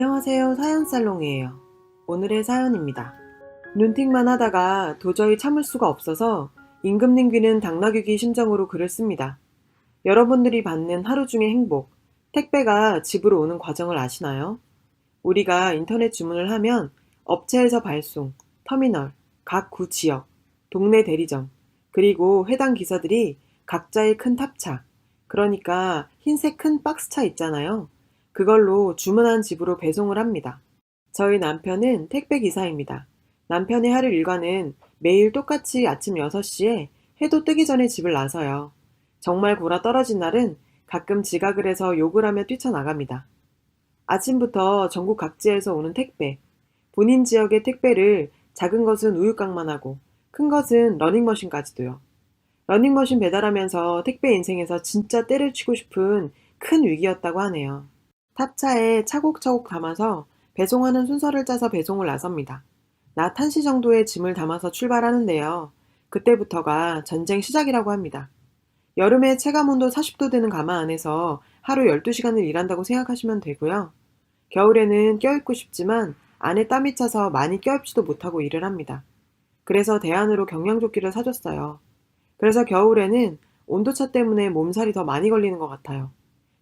안녕하세요. 사연살롱이에요. 오늘의 사연입니다. 눈팅만 하다가 도저히 참을 수가 없어서 임금님 귀는 당나귀 귀 심정으로 글을 씁니다. 여러분들이 받는 하루 중의 행복, 택배가 집으로 오는 과정을 아시나요? 우리가 인터넷 주문을 하면 업체에서 발송, 터미널, 각 구 지역, 동네 대리점, 그리고 해당 기사들이 각자의 큰 탑차, 그러니까 흰색 큰 박스차 있잖아요. 그걸로 주문한 집으로 배송을 합니다. 저희 남편은 택배 기사입니다. 남편의 하루 일과는 매일 똑같이 아침 6시에 해도 뜨기 전에 집을 나서요. 정말 골아 떨어진 날은 가끔 지각을 해서 욕을 하며 뛰쳐나갑니다. 아침부터 전국 각지에서 오는 택배, 본인 지역의 택배를 작은 것은 우유깡만 하고 큰 것은 러닝머신까지도요. 러닝머신 배달하면서 택배 인생에서 진짜 때를 치고 싶은 큰 위기였다고 하네요. 탑차에 차곡차곡 담아서 배송하는 순서를 짜서 배송을 나섭니다. 낮 1시 정도의 짐을 담아서 출발하는데요. 그때부터가 전쟁 시작이라고 합니다. 여름에 체감온도 40도 되는 가마 안에서 하루 12시간을 일한다고 생각하시면 되고요. 겨울에는 껴입고 싶지만 안에 땀이 차서 많이 껴입지도 못하고 일을 합니다. 그래서 대안으로 경량조끼를 사줬어요. 그래서 겨울에는 온도차 때문에 몸살이 더 많이 걸리는 것 같아요.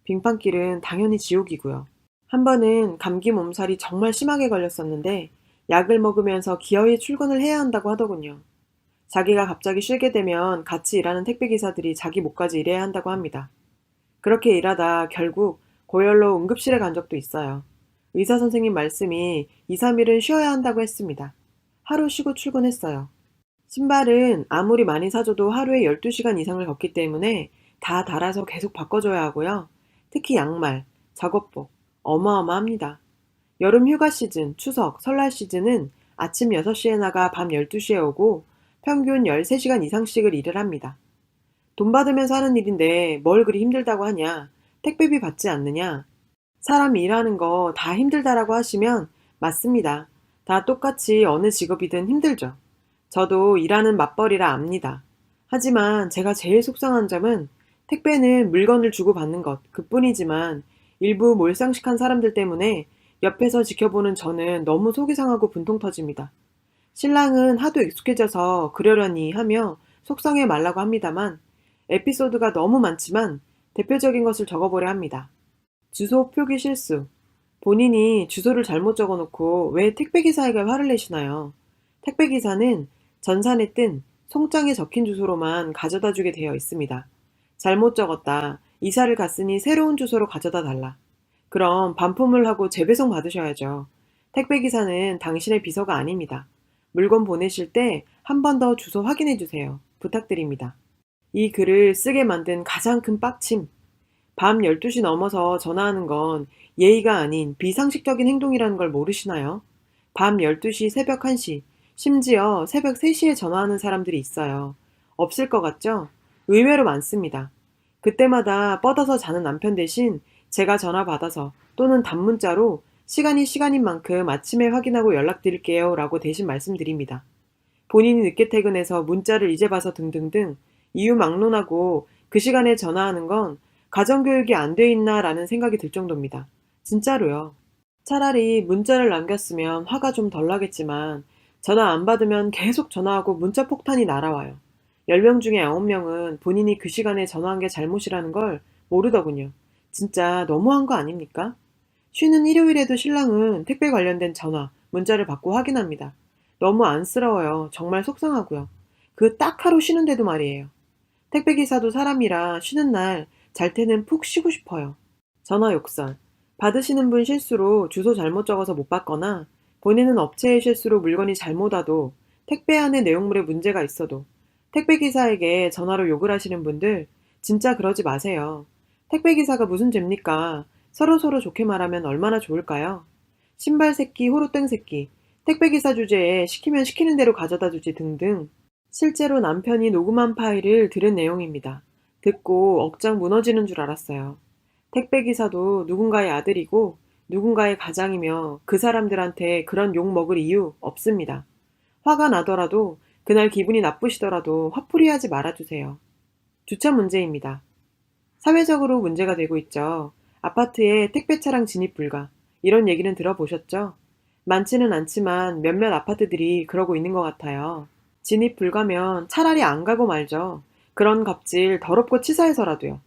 빙판길은 당연히 지옥이고요. 한 번은 감기 몸살이 정말 심하게 걸렸었는데 약을 먹으면서 기어이 출근을 해야 한다고 하더군요. 자기가 갑자기 쉬게 되면 같이 일하는 택배기사들이 자기 목까지 일해야 한다고 합니다. 그렇게 일하다 결국 고열로 응급실에 간 적도 있어요. 의사 선생님 말씀이 2, 3일은 쉬어야 한다고 했습니다. 하루 쉬고 출근했어요. 신발은 아무리 많이 사줘도 하루에 12시간 이상을 걷기 때문에 다 달아서 계속 바꿔줘야 하고요. 특히 양말, 작업복, 어마어마합니다. 여름 휴가 시즌, 추석, 설날 시즌은 아침 6시에 나가 밤 12시에 오고 평균 13시간 이상씩을 일을 합니다. 돈 받으면서 하는 일인데 뭘 그리 힘들다고 하냐? 택배비 받지 않느냐? 사람이 일하는 거 다 힘들다라고 하시면 맞습니다. 다 똑같이 어느 직업이든 힘들죠. 저도 일하는 맞벌이라 압니다. 하지만 제가 제일 속상한 점은 택배는 물건을 주고받는 것, 그뿐이지만 일부 몰상식한 사람들 때문에 옆에서 지켜보는 저는 너무 속이 상하고 분통 터집니다. 신랑은 하도 익숙해져서 그러려니 하며 속상해 말라고 합니다만 에피소드가 너무 많지만 대표적인 것을 적어보려 합니다. 주소 표기 실수. 본인이 주소를 잘못 적어놓고 왜 택배기사에게 화를 내시나요? 택배기사는 전산에 뜬 송장에 적힌 주소로만 가져다 주게 되어 있습니다. 잘못 적었다. 이사를 갔으니 새로운 주소로 가져다 달라. 그럼 반품을 하고 재배송 받으셔야죠. 택배기사는 당신의 비서가 아닙니다. 물건 보내실 때 한 번 더 주소 확인해 주세요. 부탁드립니다. 이 글을 쓰게 만든 가장 큰 빡침. 밤 12시 넘어서 전화하는 건 예의가 아닌 비상식적인 행동이라는 걸 모르시나요? 밤 12시, 새벽 1시, 심지어 새벽 3시에 전화하는 사람들이 있어요. 없을 것 같죠? 의외로 많습니다. 그때마다 뻗어서 자는 남편 대신 제가 전화 받아서 또는 단문자로 시간이 시간인 만큼 아침에 확인하고 연락드릴게요 라고 대신 말씀드립니다. 본인이 늦게 퇴근해서 문자를 이제 봐서 등등등 이유 막론하고 그 시간에 전화하는 건 가정교육이 안 돼 있나 라는 생각이 들 정도입니다. 진짜로요. 차라리 문자를 남겼으면 화가 좀 덜 나겠지만 전화 안 받으면 계속 전화하고 문자 폭탄이 날아와요. 10명 중에 9명은 본인이 그 시간에 전화한 게 잘못이라는 걸 모르더군요. 진짜 너무한 거 아닙니까? 쉬는 일요일에도 신랑은 택배 관련된 전화, 문자를 받고 확인합니다. 너무 안쓰러워요. 정말 속상하고요. 그 딱 하루 쉬는데도 말이에요. 택배기사도 사람이라 쉬는 날 잘 때는 푹 쉬고 싶어요. 전화 욕설. 받으시는 분 실수로 주소 잘못 적어서 못 받거나 보내는 업체의 실수로 물건이 잘못 와도 택배 안의 내용물에 문제가 있어도 택배기사에게 전화로 욕을 하시는 분들 진짜 그러지 마세요. 택배기사가 무슨 죄입니까? 서로서로 좋게 말하면 얼마나 좋을까요? 신발 새끼, 호루땡 새끼, 택배기사 주제에 시키면 시키는 대로 가져다 주지 등등. 실제로 남편이 녹음한 파일을 들은 내용입니다. 듣고 억장 무너지는 줄 알았어요. 택배기사도 누군가의 아들이고 누군가의 가장이며 그 사람들한테 그런 욕 먹을 이유 없습니다. 화가 나더라도 그날 기분이 나쁘시더라도 화풀이하지 말아주세요. 주차 문제입니다. 사회적으로 문제가 되고 있죠. 아파트에 택배 차량 진입 불가, 이런 얘기는 들어보셨죠? 많지는 않지만 몇몇 아파트들이 그러고 있는 것 같아요. 진입 불가면 차라리 안 가고 말죠. 그런 갑질 더럽고 치사해서라도요.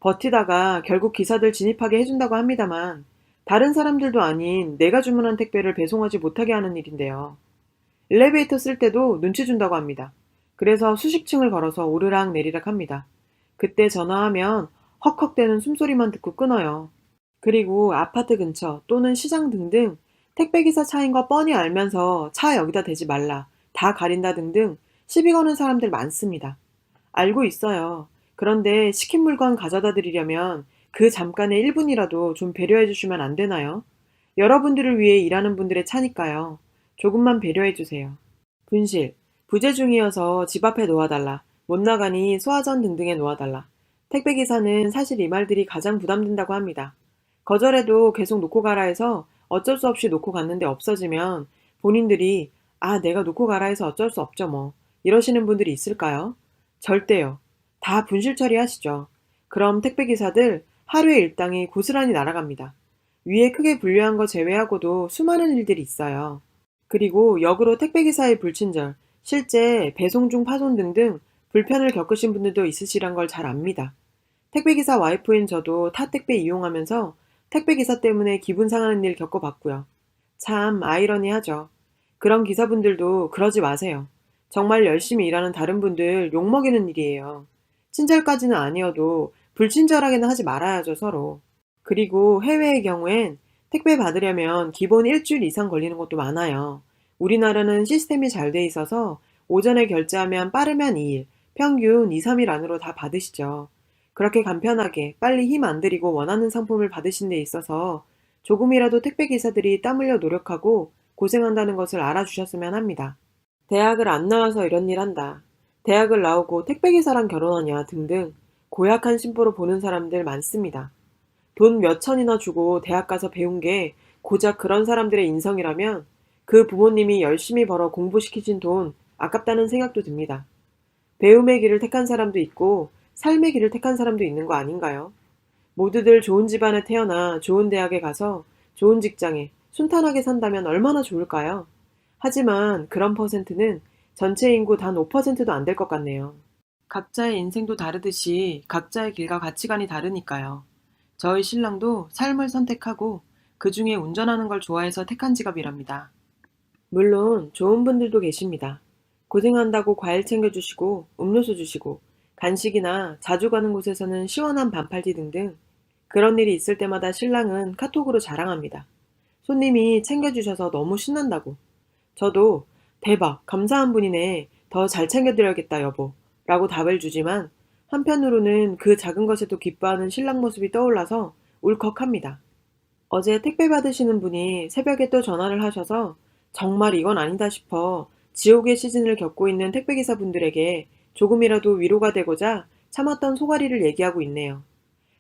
버티다가 결국 기사들 진입하게 해준다고 합니다만 다른 사람들도 아닌 내가 주문한 택배를 배송하지 못하게 하는 일인데요. 엘리베이터 쓸 때도 눈치 준다고 합니다. 그래서 수십 층을 걸어서 오르락 내리락 합니다. 그때 전화하면 헉헉대는 숨소리만 듣고 끊어요. 그리고 아파트 근처 또는 시장 등등 택배기사 차인 거 뻔히 알면서 차 여기다 대지 말라, 다 가린다 등등 시비 거는 사람들 많습니다. 알고 있어요. 그런데 시킨 물건 가져다 드리려면 그 잠깐의 1분이라도 좀 배려해 주시면 안 되나요? 여러분들을 위해 일하는 분들의 차니까요. 조금만 배려해 주세요. 분실, 부재 중이어서 집 앞에 놓아달라, 못 나가니 소화전 등등에 놓아달라. 택배기사는 사실 이 말들이 가장 부담된다고 합니다. 거절해도 계속 놓고 가라 해서 어쩔 수 없이 놓고 갔는데 없어지면 본인들이 아, 내가 놓고 가라 해서 어쩔 수 없죠 뭐. 이러시는 분들이 있을까요? 절대요. 다 분실 처리하시죠. 그럼 택배기사들 하루의 일당이 고스란히 날아갑니다. 위에 크게 분류한 거 제외하고도 수많은 일들이 있어요. 그리고 역으로 택배기사의 불친절, 실제 배송 중 파손 등등 불편을 겪으신 분들도 있으시란 걸 잘 압니다. 택배기사 와이프인 저도 타 택배 이용하면서 택배기사 때문에 기분 상하는 일 겪어봤고요. 참 아이러니하죠. 그런 기사분들도 그러지 마세요. 정말 열심히 일하는 다른 분들 욕먹이는 일이에요. 친절까지는 아니어도 불친절하게는 하지 말아야죠, 서로. 그리고 해외의 경우엔 택배 받으려면 기본 일주일 이상 걸리는 것도 많아요. 우리나라는 시스템이 잘 돼 있어서 오전에 결제하면 빠르면 2일, 평균 2, 3일 안으로 다 받으시죠. 그렇게 간편하게 빨리 힘 안 들이고 원하는 상품을 받으신 데 있어서 조금이라도 택배기사들이 땀 흘려 노력하고 고생한다는 것을 알아주셨으면 합니다. 대학을 안 나와서 이런 일 한다. 대학을 나오고 택배기사랑 결혼하냐 등등 고약한 심보로 보는 사람들 많습니다. 돈 몇 천이나 주고 대학 가서 배운 게 고작 그런 사람들의 인성이라면 그 부모님이 열심히 벌어 공부시키신 돈 아깝다는 생각도 듭니다. 배움의 길을 택한 사람도 있고 삶의 길을 택한 사람도 있는 거 아닌가요? 모두들 좋은 집안에 태어나 좋은 대학에 가서 좋은 직장에 순탄하게 산다면 얼마나 좋을까요? 하지만 그런 퍼센트는 전체 인구 단 5%도 안 될 것 같네요. 각자의 인생도 다르듯이 각자의 길과 가치관이 다르니까요. 저희 신랑도 삶을 선택하고 그 중에 운전하는 걸 좋아해서 택한 직업이랍니다. 물론 좋은 분들도 계십니다. 고생한다고 과일 챙겨주시고 음료수 주시고 간식이나 자주 가는 곳에서는 시원한 반팔티 등등 그런 일이 있을 때마다 신랑은 카톡으로 자랑합니다. 손님이 챙겨주셔서 너무 신난다고. 저도 대박, 감사한 분이네. 더 잘 챙겨드려야겠다, 여보. 라고 답을 주지만 한편으로는 그 작은 것에도 기뻐하는 신랑 모습이 떠올라서 울컥합니다. 어제 택배 받으시는 분이 새벽에 또 전화를 하셔서 정말 이건 아니다 싶어 지옥의 시즌을 겪고 있는 택배기사분들에게 조금이라도 위로가 되고자 참았던 소가리를 얘기하고 있네요.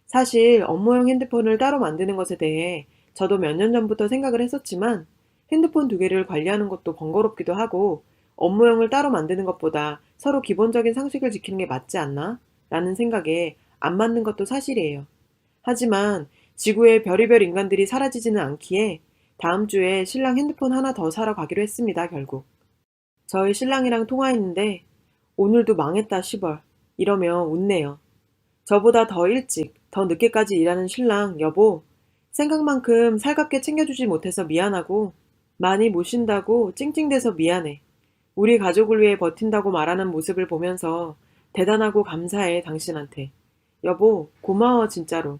사실 업무용 핸드폰을 따로 만드는 것에 대해 저도 몇 년 전부터 생각을 했었지만 핸드폰 두 개를 관리하는 것도 번거롭기도 하고 업무용을 따로 만드는 것보다 서로 기본적인 상식을 지키는 게 맞지 않나? 라는 생각에 안 맞는 것도 사실이에요. 하지만 지구의 별의별 인간들이 사라지지는 않기에 다음 주에 신랑 핸드폰 하나 더 사러 가기로 했습니다, 결국. 저희 신랑이랑 통화했는데 오늘도 망했다 시벌 이러며 웃네요. 저보다 더 일찍, 더 늦게까지 일하는 신랑, 여보, 생각만큼 살갑게 챙겨주지 못해서 미안하고 많이 못 쉰다고 찡찡대서 미안해. 우리 가족을 위해 버틴다고 말하는 모습을 보면서 대단하고 감사해, 당신한테. 여보, 고마워, 진짜로.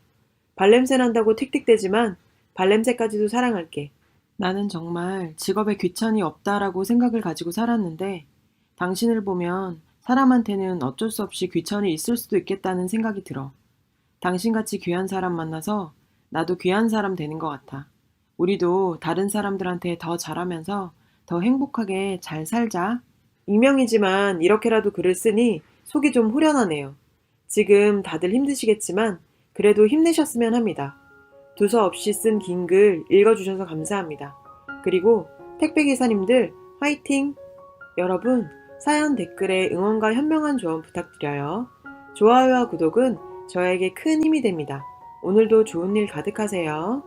발냄새 난다고 틱틱대지만 발냄새까지도 사랑할게. 나는 정말 직업에 귀천이 없다라고 생각을 가지고 살았는데 당신을 보면 사람한테는 어쩔 수 없이 귀천이 있을 수도 있겠다는 생각이 들어. 당신같이 귀한 사람 만나서 나도 귀한 사람 되는 것 같아. 우리도 다른 사람들한테 더 잘하면서 더 행복하게 잘 살자. 익명이지만 이렇게라도 글을 쓰니 속이 좀 후련하네요. 지금 다들 힘드시겠지만 그래도 힘내셨으면 합니다. 두서없이 쓴 긴 글 읽어주셔서 감사합니다. 그리고 택배기사님들 화이팅! 여러분 사연 댓글에 응원과 현명한 조언 부탁드려요. 좋아요와 구독은 저에게 큰 힘이 됩니다. 오늘도 좋은 일 가득하세요.